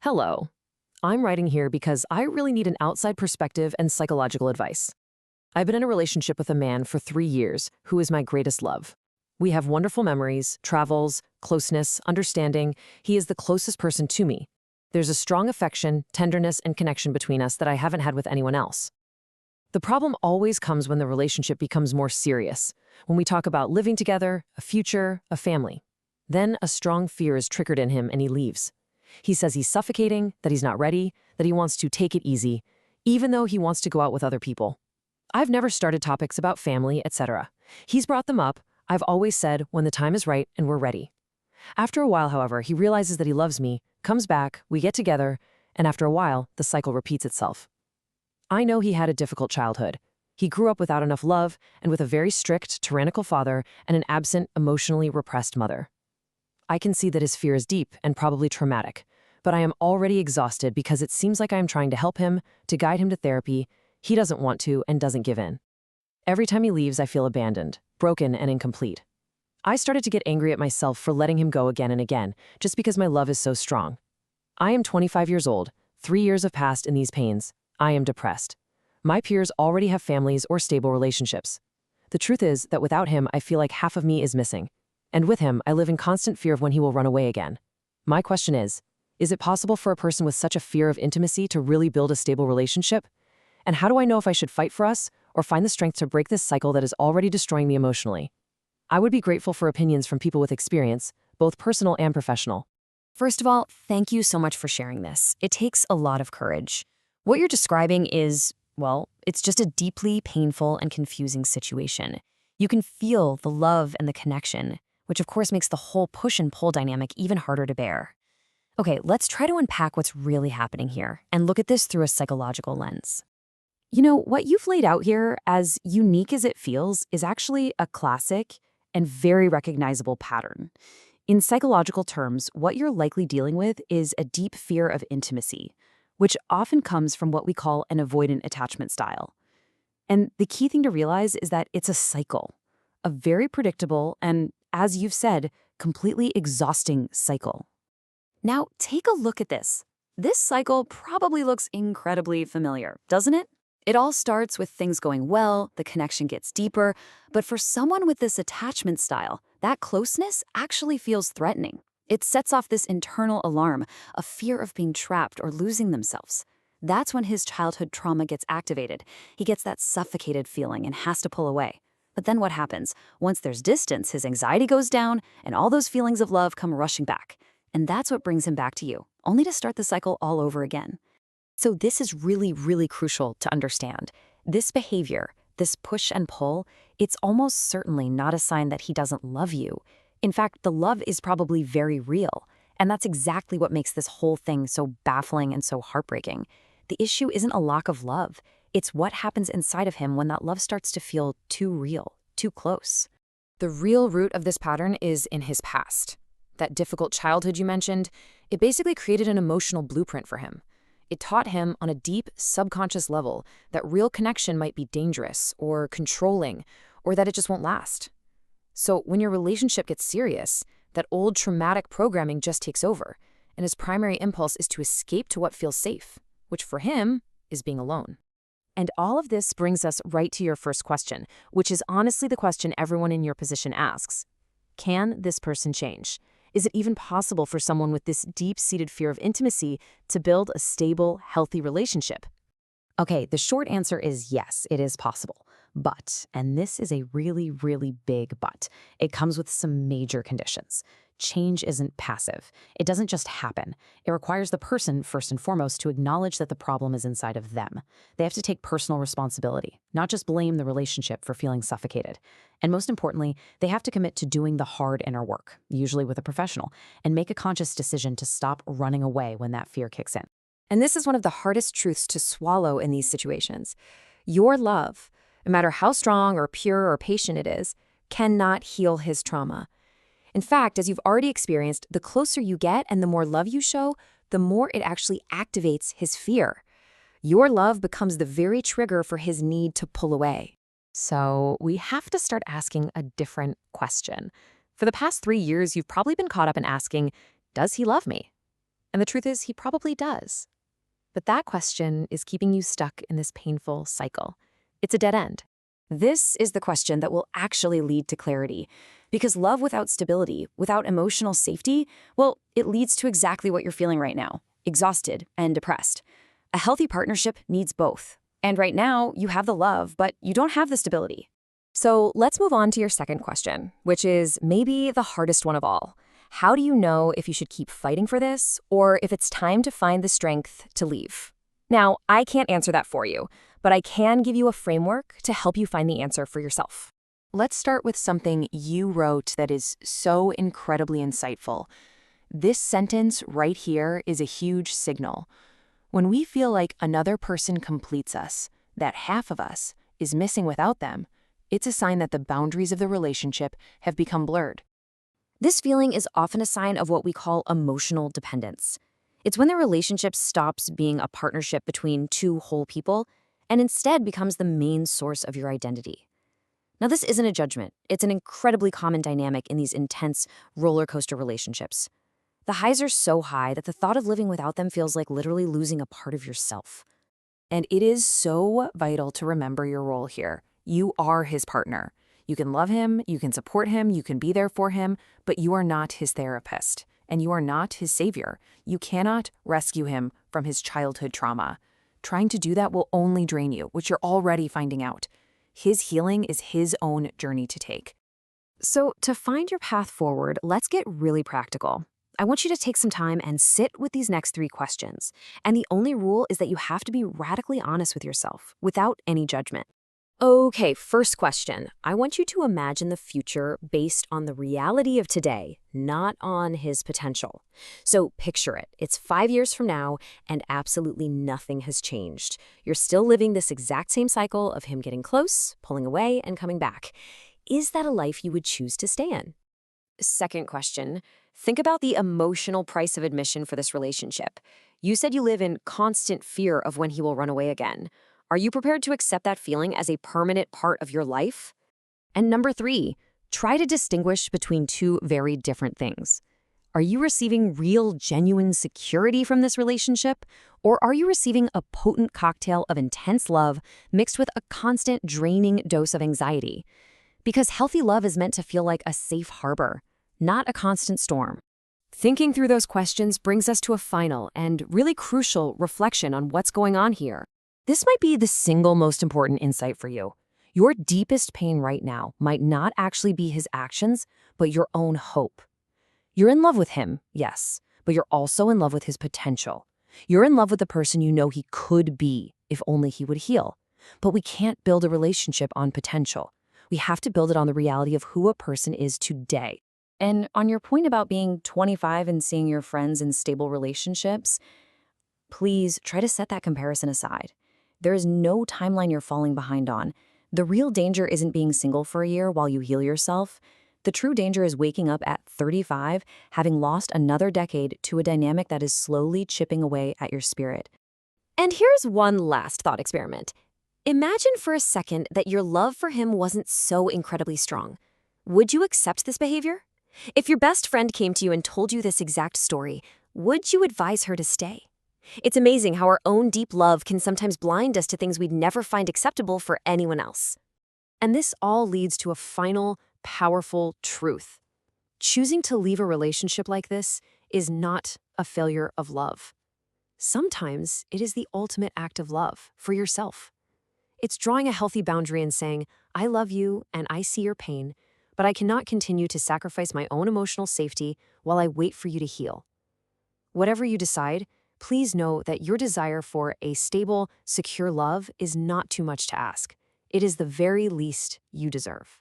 Hello. I'm writing here because I really need an outside perspective and psychological advice. I've been in a relationship with a man for 3 years who is my greatest love. We have wonderful memories, travels, closeness, understanding. He is the closest person to me. There's a strong affection, tenderness, and connection between us that I haven't had with anyone else. The problem always comes when the relationship becomes more serious, when we talk about living together, a future, a family. Then a strong fear is triggered in him and he leaves. He says he's suffocating, that he's not ready, that he wants to take it easy, even though he wants to go out with other people. I've never started topics about family, etc. He's brought them up. I've always said when the time is right and we're ready. After a while, however, he realizes that he loves me, comes back, we get together, and after a while, the cycle repeats itself. I know he had a difficult childhood. He grew up without enough love and with a very strict, tyrannical father and an absent, emotionally repressed mother. I can see that his fear is deep and probably traumatic, but I am already exhausted because it seems like I am trying to help him, to guide him to therapy. He doesn't want to and doesn't give in. Every time he leaves, I feel abandoned, broken, and incomplete. I started to get angry at myself for letting him go again and again, just because my love is so strong. I am 25 years old. 3 years have passed in these pains. I am depressed. My peers already have families or stable relationships. The truth is that without him, I feel like half of me is missing. And with him, I live in constant fear of when he will run away again. My question is it possible for a person with such a fear of intimacy to really build a stable relationship? And how do I know if I should fight for us or find the strength to break this cycle that is already destroying me emotionally? I would be grateful for opinions from people with experience, both personal and professional. First of all, thank you so much for sharing this. It takes a lot of courage. What you're describing is, well, it's just a deeply painful and confusing situation. You can feel the love and the connection, which of course makes the whole push and pull dynamic even harder to bear. Okay, let's try to unpack what's really happening here and look at this through a psychological lens. You know, what you've laid out here, as unique as it feels, is actually a classic and very recognizable pattern. In psychological terms, what you're likely dealing with is a deep fear of intimacy, which often comes from what we call an avoidant attachment style. And the key thing to realize is that it's a cycle, a very predictable and, as you've said, completely exhausting cycle. Now, take a look at this. This cycle probably looks incredibly familiar, doesn't it? It all starts with things going well, the connection gets deeper, but for someone with this attachment style, that closeness actually feels threatening. It sets off this internal alarm, a fear of being trapped or losing themselves. That's when his childhood trauma gets activated. He gets that suffocated feeling and has to pull away. But then what happens? Once there's distance, his anxiety goes down, and all those feelings of love come rushing back. And that's what brings him back to you, only to start the cycle all over again. So this is really, really crucial to understand. This behavior, this push and pull, it's almost certainly not a sign that he doesn't love you. In fact, the love is probably very real. And that's exactly what makes this whole thing so baffling and so heartbreaking. The issue isn't a lack of love. It's what happens inside of him when that love starts to feel too real, too close. The real root of this pattern is in his past. That difficult childhood you mentioned, it basically created an emotional blueprint for him. It taught him on a deep, subconscious level that real connection might be dangerous or controlling, or that it just won't last. So when your relationship gets serious, that old traumatic programming just takes over, and his primary impulse is to escape to what feels safe, which for him is being alone. And all of this brings us right to your first question, which is honestly the question everyone in your position asks. Can this person change? Is it even possible for someone with this deep-seated fear of intimacy to build a stable, healthy relationship? Okay, the short answer is yes, it is possible. But, and this is a really, really big but, it comes with some major conditions. Change isn't passive. It doesn't just happen. It requires the person, first and foremost, to acknowledge that the problem is inside of them. They have to take personal responsibility, not just blame the relationship for feeling suffocated. And most importantly, they have to commit to doing the hard inner work, usually with a professional, and make a conscious decision to stop running away when that fear kicks in. And this is one of the hardest truths to swallow in these situations. Your love, no matter how strong or pure or patient it is, cannot heal his trauma. In fact, as you've already experienced, the closer you get and the more love you show, the more it actually activates his fear. Your love becomes the very trigger for his need to pull away. So we have to start asking a different question. For the past 3 years, you've probably been caught up in asking, does he love me? And the truth is, he probably does. But that question is keeping you stuck in this painful cycle. It's a dead end. This is the question that will actually lead to clarity. Because love without stability, without emotional safety, well, it leads to exactly what you're feeling right now, exhausted and depressed. A healthy partnership needs both. And right now, you have the love, but you don't have the stability. So let's move on to your second question, which is maybe the hardest one of all. How do you know if you should keep fighting for this or if it's time to find the strength to leave? Now, I can't answer that for you, but I can give you a framework to help you find the answer for yourself. Let's start with something you wrote that is so incredibly insightful. This sentence right here is a huge signal. When we feel like another person completes us, that half of us is missing without them, it's a sign that the boundaries of the relationship have become blurred. This feeling is often a sign of what we call emotional dependence. It's when the relationship stops being a partnership between two whole people and instead becomes the main source of your identity. Now, this isn't a judgment. It's an incredibly common dynamic in these intense roller coaster relationships. The highs are so high that the thought of living without them feels like literally losing a part of yourself. And it is so vital to remember your role here. You are his partner. You can love him, you can support him, you can be there for him, but you are not his therapist, and you are not his savior. You cannot rescue him from his childhood trauma. Trying to do that will only drain you, which you're already finding out. His healing is his own journey to take. So, to find your path forward, let's get really practical. I want you to take some time and sit with these next 3 questions. And the only rule is that you have to be radically honest with yourself, without any judgment. Okay, first question. I want you to imagine the future based on the reality of today, not on his potential. So picture it. It's 5 years from now, and absolutely nothing has changed. You're still living this exact same cycle of him getting close, pulling away, and coming back. Is that a life you would choose to stay in? Second question. Think about the emotional price of admission for this relationship. You said you live in constant fear of when he will run away again. Are you prepared to accept that feeling as a permanent part of your life? And number 3, try to distinguish between 2 very different things. Are you receiving real, genuine security from this relationship? Or are you receiving a potent cocktail of intense love mixed with a constant, draining dose of anxiety? Because healthy love is meant to feel like a safe harbor, not a constant storm. Thinking through those questions brings us to a final and really crucial reflection on what's going on here. This might be the single most important insight for you. Your deepest pain right now might not actually be his actions, but your own hope. You're in love with him, yes, but you're also in love with his potential. You're in love with the person you know he could be if only he would heal. But we can't build a relationship on potential. We have to build it on the reality of who a person is today. And on your point about being 25 and seeing your friends in stable relationships, please try to set that comparison aside. There is no timeline you're falling behind on. The real danger isn't being single for a year while you heal yourself. The true danger is waking up at 35, having lost another decade to a dynamic that is slowly chipping away at your spirit. And here's one last thought experiment. Imagine for a second that your love for him wasn't so incredibly strong. Would you accept this behavior? If your best friend came to you and told you this exact story, would you advise her to stay? It's amazing how our own deep love can sometimes blind us to things we'd never find acceptable for anyone else. And this all leads to a final, powerful truth. Choosing to leave a relationship like this is not a failure of love. Sometimes it is the ultimate act of love for yourself. It's drawing a healthy boundary and saying, I love you and I see your pain, but I cannot continue to sacrifice my own emotional safety while I wait for you to heal. Whatever you decide, please know that your desire for a stable, secure love is not too much to ask. It is the very least you deserve.